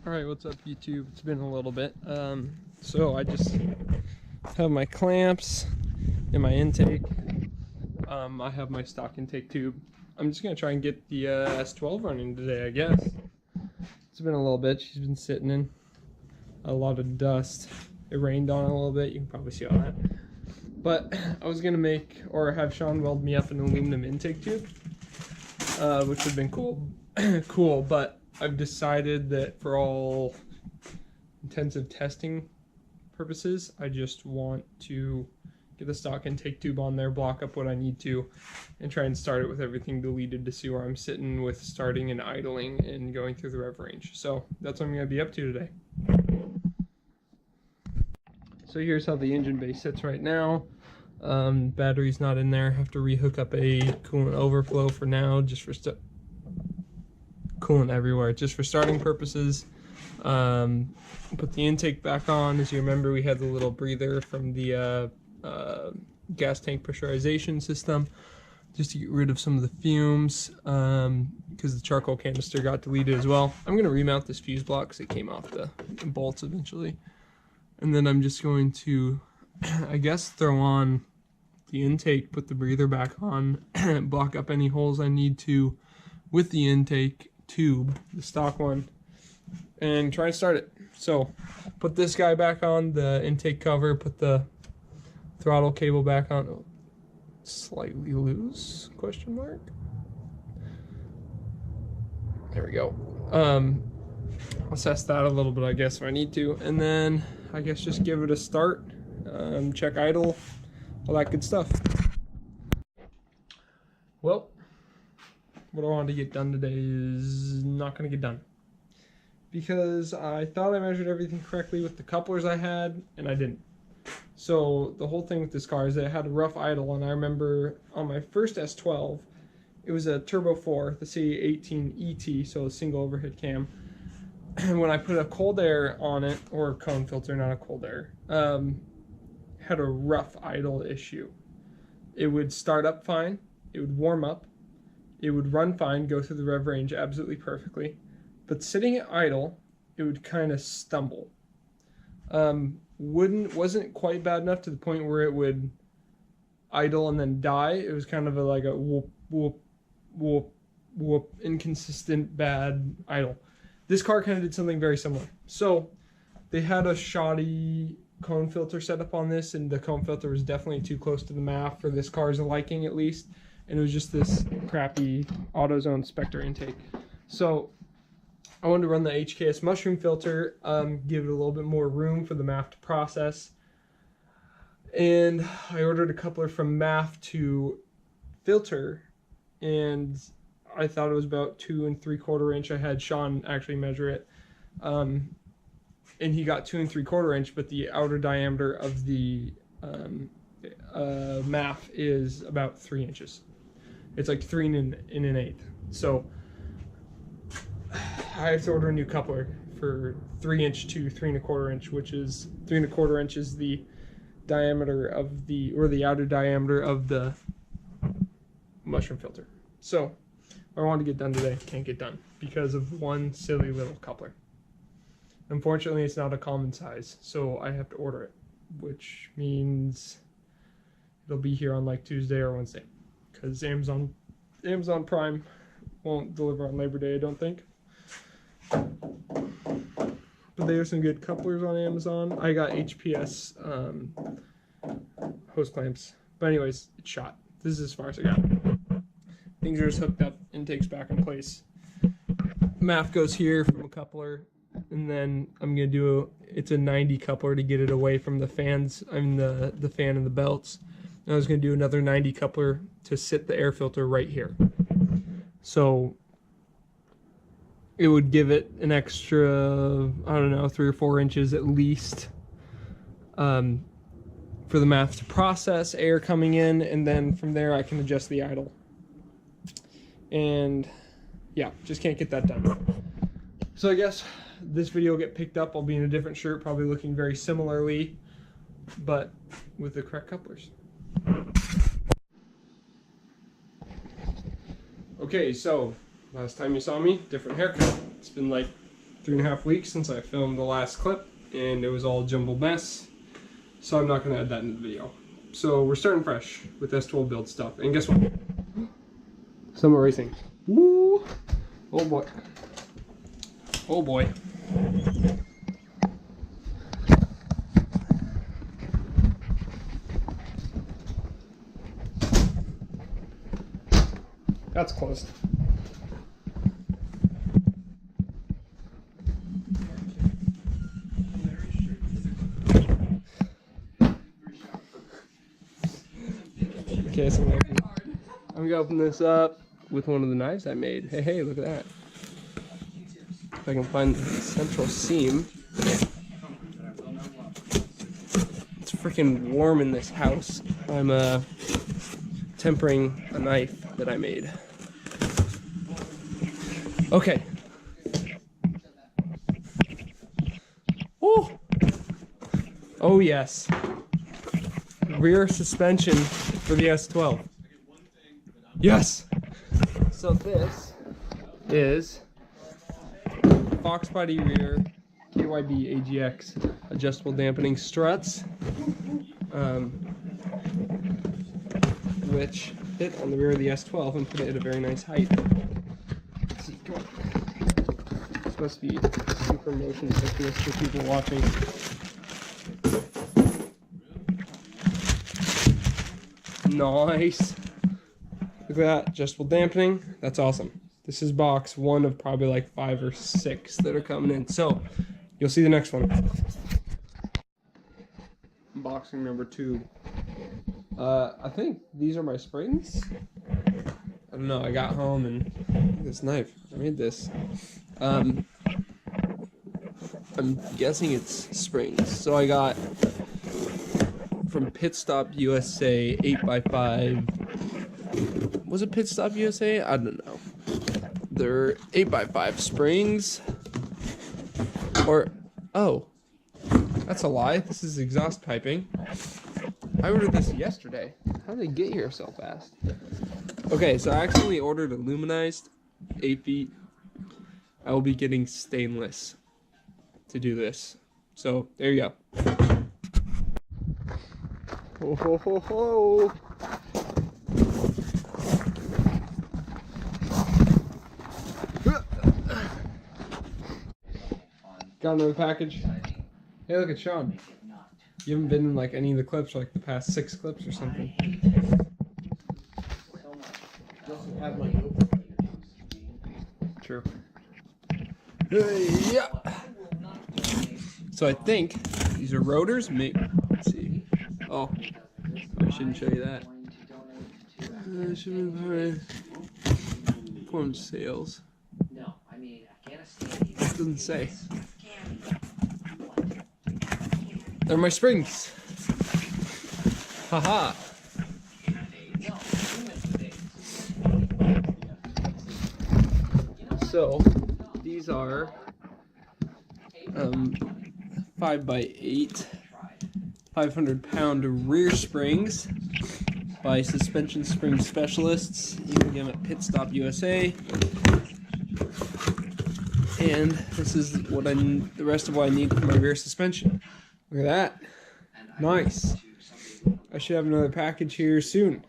Alright, what's up YouTube? It's been a little bit. So I just have my clamps and my intake. I have my stock intake tube. I'm just gonna try and get the S12 running today, I guess. It's been a little bit. She's been sitting in a lot of dust. It rained on it a little bit. You can probably see all that. But I was gonna make or have Sean weld me up an aluminum intake tube, which would have been cool. But I've decided that for all intensive testing purposes, I just want to get the stock intake tube on there, block up what I need to, and try and start it with everything deleted to see where I'm sitting with starting and idling and going through the rev range. So that's what I'm going to be up to today. So here's how the engine bay sits right now. Battery's not in there. I have to rehook up a coolant overflow for now, just for coolant everywhere, just for starting purposes. Put the intake back on. As you remember, we had the little breather from the gas tank pressurization system just to get rid of some of the fumes, because the charcoal canister got deleted as well. I'm going to remount this fuse block because it came off the bolts eventually. And then I'm just going to, I guess, throw on the intake, put the breather back on, block up any holes I need to with the intake tube, the stock one, and try and start it. So put this guy back on, the intake cover, put the throttle cable back on. Oh, slightly loose, question mark. There we go. Assess that a little bit, I guess, if I need to, and then I guess just give it a start, check idle, all that good stuff. Well, what I wanted to get done today is not going to get done, because I thought I measured everything correctly with the couplers I had, and I didn't. So the whole thing with this car is that it had a rough idle, and I remember on my first S12, it was a Turbo 4, the C18 ET, so a single overhead cam. When I put a cold air on it, or a cone filter, not a cold air, had a rough idle issue. It would start up fine, it would warm up, it would run fine, go through the rev range absolutely perfectly, but sitting at idle, it would kind of stumble. Wasn't quite bad enough to the point where it would idle and then die. It was kind of like a whoop, whoop, whoop, whoop, inconsistent, bad idle. This car kind of did something very similar. So they had a shoddy cone filter set up on this, and the cone filter was definitely too close to the MAF for this car's liking, at least. And it was just this crappy AutoZone Spectre intake. So I wanted to run the HKS mushroom filter, give it a little bit more room for the MAF to process. And I ordered a coupler from MAF to filter, and I thought it was about 2 3/4 inch. I had Sean actually measure it, and he got 2 3/4 inch, but the outer diameter of the MAF is about 3 inches. It's like 3 and an eighth. So I have to order a new coupler for 3 inch to 3 1/4 inch, which is 3 1/4 inch is the diameter of the, or the outer diameter of the mushroom filter. So what I wanted to get done today can't get done because of one silly little coupler. Unfortunately, it's not a common size, so I have to order it, which means it'll be here on like Tuesday or Wednesday, because Amazon Prime won't deliver on Labor Day, I don't think. But they have some good couplers on Amazon. I got HPS hose clamps, but anyways, it's shot. This is as far as I got. Things are just hooked up, intake's back in place. MAF goes here from a coupler, and then I'm gonna do it's a 90 coupler to get it away from the fans. I mean the fan and the belts. And I was gonna do another 90 coupler to sit the air filter right here. So it would give it an extra, I don't know, 3 or 4 inches at least, for the MAF to process air coming in, and then from there I can adjust the idle. And yeah, just can't get that done. So I guess this video will get picked up. I'll be in a different shirt, probably looking very similarly, but with the correct couplers. Okay, so last time you saw me, different haircut. It's been like 3.5 weeks since I filmed the last clip, and it was all a jumbled mess. So I'm not going to add that in the video. So we're starting fresh with S12 build stuff. And guess what? Summer racing. Woo! Oh boy. Oh boy. That's close. Okay, so I'm gonna open this up with one of the knives I made. Hey, hey, look at that. If I can find the central seam. It's freaking warm in this house. I'm tempering a knife that I made. Okay. Oh! Oh yes. Rear suspension for the S12. Yes! So this is Foxbody rear KYB AGX adjustable dampening struts, which fit on the rear of the S12 and put it at a very nice height. Let's see, come on. It's supposed to be super motion sickness for people watching. Nice. Look at that, adjustable dampening. That's awesome. This is box one of probably like 5 or 6 that are coming in. So you'll see the next one. Unboxing number 2. I think these are my springs. I don't know. I got home and this knife. I made this. I'm guessing it's springs. So I got from Pit Stop USA 8x5. Was it Pit Stop USA? I don't know. They're 8x5 springs. Or, oh, that's a lie. This is exhaust piping. I ordered this yesterday. How did they get here so fast? Okay, so I actually ordered aluminized 8 feet. I will be getting stainless to do this. So, there you go. Ho ho ho ho! Got another package. Hey, look at Sean. You haven't been in like any of the clips, like the past 6 clips or something. True. Yeah. So I think these are rotors. Maybe. Let's see. Oh, I shouldn't show you that. Perform sales. It doesn't say. They're my springs. Haha. So these are 5x8, 500-pound rear springs by Suspension Spring Specialists. You can get them at Pit Stop USA. And this is what the rest of what I need for my rear suspension. Look at that. Nice. I should have another package here soon.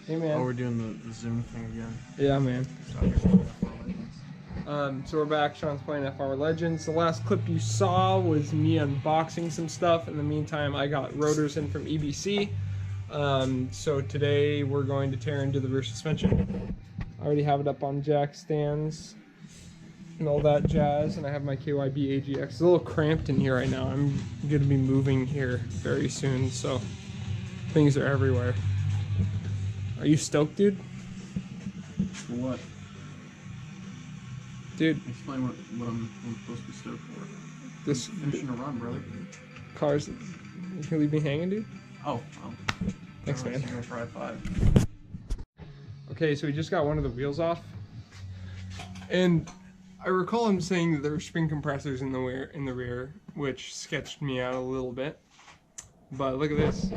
Hey man. Oh, we're doing the Zoom thing again. Yeah, man. So we're back. Sean's playing FR Legends. The last clip you saw was me unboxing some stuff. In the meantime, I got rotors in from EBC. So today we're going to tear into the rear suspension. I already have it up on jack stands and all that jazz, and I have my KYB AGX. It's a little cramped in here right now. I'm going to be moving here very soon, so things are everywhere. Are you stoked, dude? For what? Dude. Explain what I'm supposed to be stoked for. This finishing a run, brother. Cars. You can leave me hanging, dude? Oh, well. Thanks, man. I'm gonna try 5. Okay, so we just got one of the wheels off, and I recall him saying that there were spring compressors in the rear, which sketched me out a little bit. But look at this,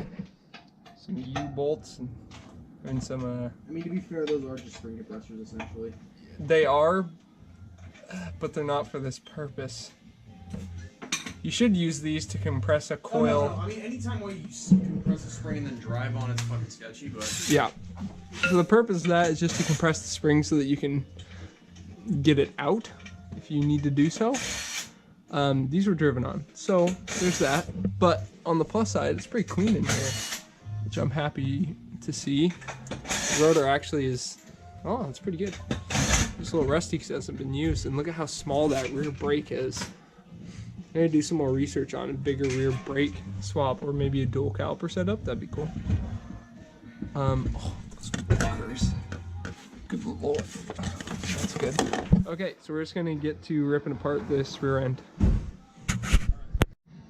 some U-bolts and some. I mean, to be fair, those are just spring compressors essentially. They are, but they're not for this purpose. You should use these to compress a coil. No. I mean, anytime where you compress a spring and then drive on, it's fucking sketchy, but... Yeah. So the purpose of that is just to compress the spring so that you can get it out if you need to do so. These were driven on, so there's that. But on the plus side, it's pretty clean in here, which I'm happy to see. The rotor actually is, oh, it's pretty good. Just a little rusty because it hasn't been used. And look at how small that rear brake is. I'm gonna do some more research on a bigger rear brake swap or maybe a dual caliper setup. That'd be cool. Oh, those fuckers. Good little. That's good. Okay, so we're just gonna get to ripping apart this rear end.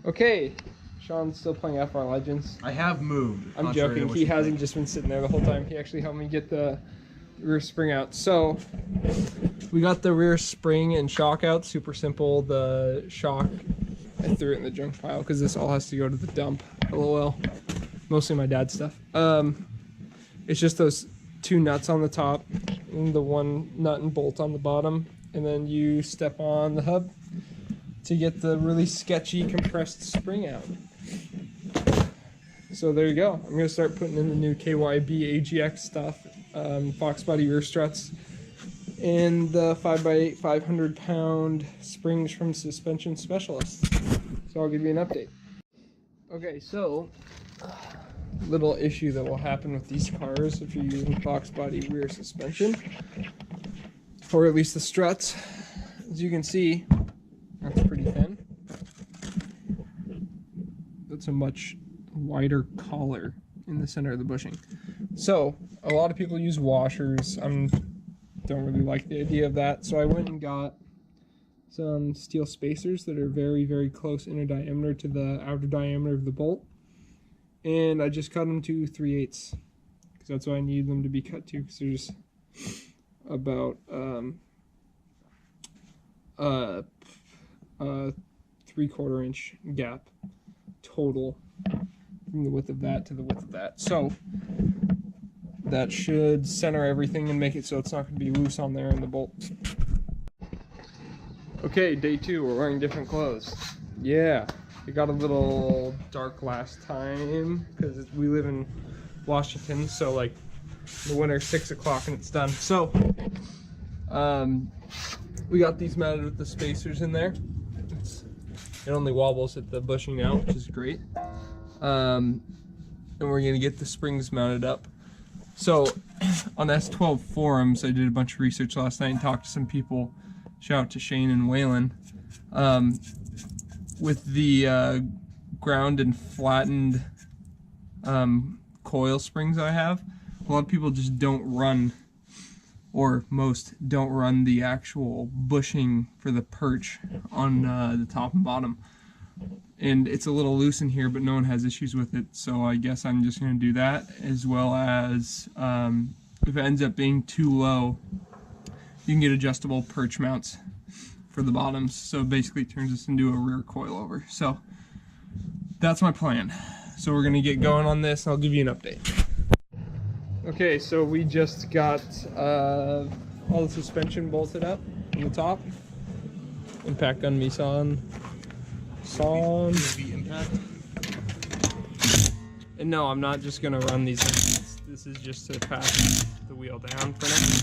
Okay, Sean's still playing FR Legends. I have moved. I'm joking. He hasn't just been sitting there the whole time. He actually helped me get the rear spring out. So we got the rear spring and shock out. Super simple. The shock, I threw it in the junk pile because this all has to go to the dump. LOL. Mostly my dad's stuff. It's just those two nuts on the top and the one nut and bolt on the bottom, and then you step on the hub to get the really sketchy compressed spring out. So there you go. I'm gonna start putting in the new KYB AGX stuff, Foxbody rear struts, and the 5x8 500-pound springs from Suspension Specialists. So I'll give you an update. Okay, so little issue that will happen with these cars if you're using Foxbody rear suspension, or at least the struts. As you can see, that's pretty thin. That's a much wider collar in the center of the bushing. So a lot of people use washers. I don't really like the idea of that, so I went and got some steel spacers that are very, very close inner diameter to the outer diameter of the bolt, and I just cut them to 3/8 because that's what I need them to be cut to, because there's about 3/4 inch gap total from the width of that to the width of that. So that should center everything and make it so it's not going to be loose on there in the bolt. Okay, day 2, we're wearing different clothes. Yeah, it got a little dark last time because we live in Washington, so like the winter 6 o'clock and it's done. So we got these mounted with the spacers in there. It only wobbles at the bushing now, which is great. And we're gonna get the springs mounted up. So on S12 forums, I did a bunch of research last night and talked to some people. Shout out to Shane and Waylon. With the ground and flattened coil springs I have, a lot of people just don't run, or most don't run the actual bushing for the perch on the top and bottom. And it's a little loose in here, but no one has issues with it, so I guess I'm just going to do that, as well as if it ends up being too low, you can get adjustable perch mounts for the bottoms, so it basically turns this into a rear coilover. So that's my plan. So we're going to get going on this, and I'll give you an update. Okay, so we just got all the suspension bolted up on the top. Impact gun Nissan. Impact? And no, I'm not just gonna run these. This is just to pass the wheel down for now.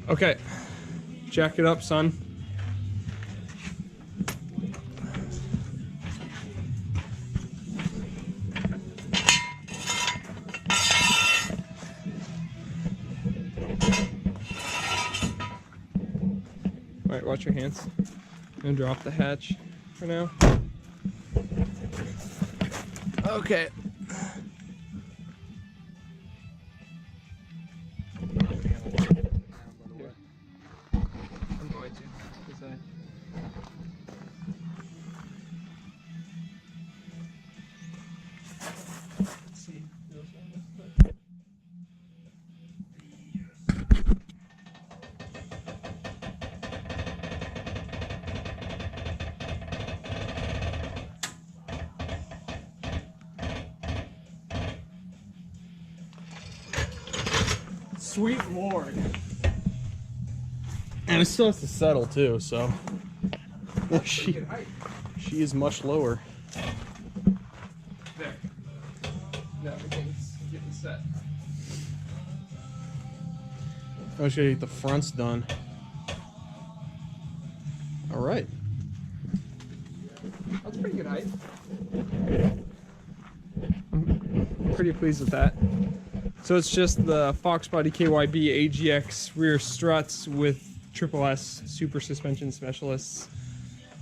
Okay, jack it up, son. Alright, watch your hands. I'm gonna drop the hatch for now. Okay. I'm going to, because let's see. Sweet Lord. And it still has to settle too, so she Good height. is much lower. There. Now everything's getting set. I just gotta get the fronts done. All right. That's pretty good height. I'm pretty pleased with that. So it's just the Foxbody KYB AGX rear struts with Triple S super suspension specialists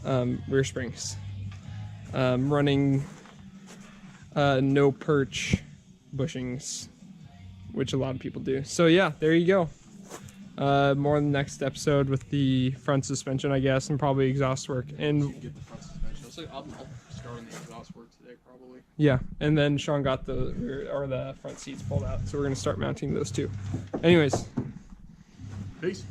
rear springs. Running no perch bushings, which a lot of people do. So yeah, there you go. More in the next episode with the front suspension, I guess, and probably exhaust work. And Get the front suspension. So I'll start on the exhaust work today, probably. yeah, and then Sean got the rear or the front seats pulled out, so we're gonna start mounting those too. Anyways. Peace.